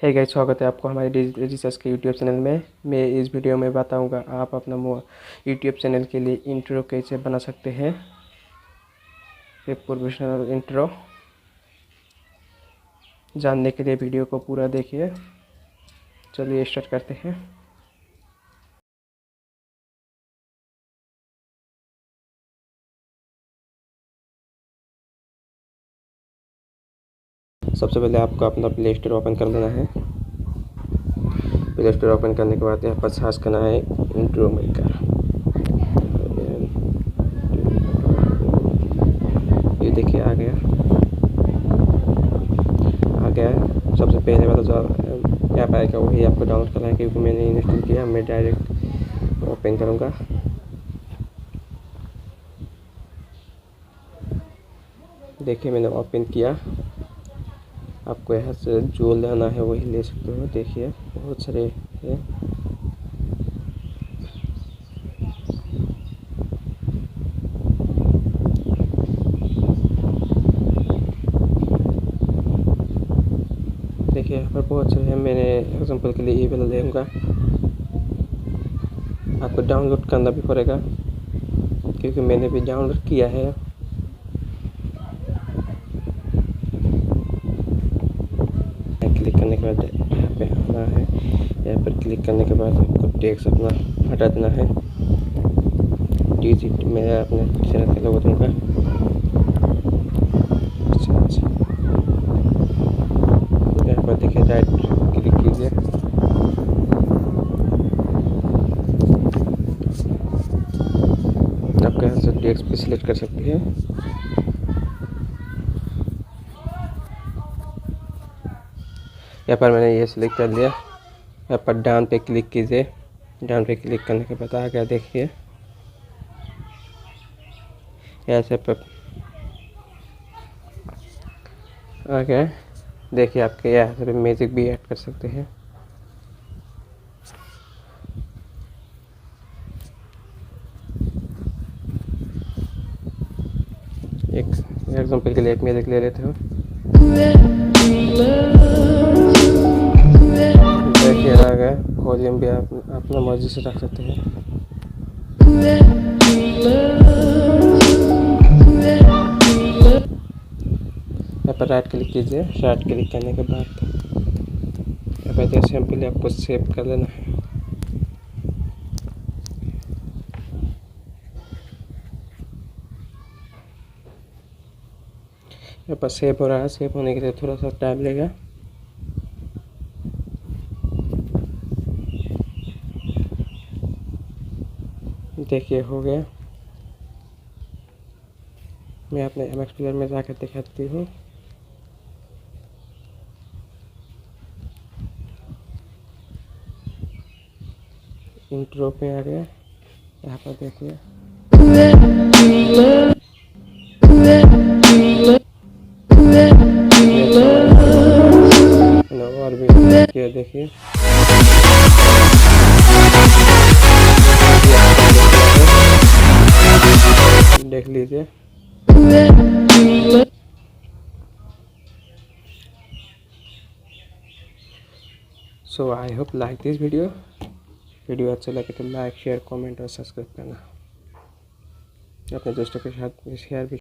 Hey guys, स्वागत है आपको हमारे रिसर्च के यूट्यूब चैनल में। मैं इस वीडियो में बताऊंगा आप अपना यूट्यूब चैनल के लिए इंट्रो कैसे बना सकते हैं। एक प्रोफेशनल इंट्रो जानने के लिए वीडियो को पूरा देखिए। चलिए स्टार्ट करते हैं। सबसे पहले आपको अपना प्ले स्टोर ओपन कर लेना है। प्ले स्टोर ओपन करने के बाद यहाँ पर सर्च करना है इंट्रो मेकर। ये देखिए आ गया। सबसे पहले वाला जो ऐप आएगा वही आपको डाउनलोड करना है, क्योंकि मैंने इंस्टॉल किया। मैं डायरेक्ट ओपन करूँगा। देखिए मैंने ओपन किया। आपको यहाँ से जो लेना है वही ले सकते हो। देखिए बहुत सारे है। देखिए यहाँ पर बहुत सारे हैं। मैंने एग्जांपल के लिए ये वाला लेऊँगा। आपको डाउनलोड करना भी पड़ेगा, क्योंकि मैंने भी डाउनलोड किया है। क्लिक करने के बाद यहाँ पे आना है। यहाँ पर क्लिक करने के बाद आपको टेक्स्ट अपना हटा देना है। डिजिट मैं अपने चैनल का लोगो दूँगा। यहाँ पर देखिए राइट क्लिक कीजिए। आप यहाँ से टेक्स्ट भी सिलेक्ट कर सकते हैं। यहाँ पर मैंने ये सिलेक्ट कर लिया। यहाँ पर डाउन पे क्लिक कीजिए। डाउन पे क्लिक करने के बाद आ गया। देखिए ऐसे पर आ गया। देखिए आपके यहाँ से म्यूजिक भी ऐड कर सकते हैं। एक एग्जांपल के लिए एक म्यूजिक ले लेते हो। देखिए आ गया। वॉल्यूम भी आप अपना मर्जी से रख सकते हैं। यहाँ पर राइट क्लिक कीजिए। राइट क्लिक करने के बाद यहाँ पर जैसे सिंपली आपको सेव कर लेना है। यहाँ पर सेव हो रहा है। सेव होने के लिए थोड़ा सा टाइम लगेगा। देखिए हो गया। मैं अपने एमएक्स प्लेयर में जाकर दिखाती हूँ। इंट्रो पे आ गया। यहाँ पर देखिए और भी क्या देखिए। देख लीजिए। So I hope like this video अच्छा लगे तो लाइक शेयर कमेंट और सब्सक्राइब करना। अपने दोस्तों के साथ शेयर भी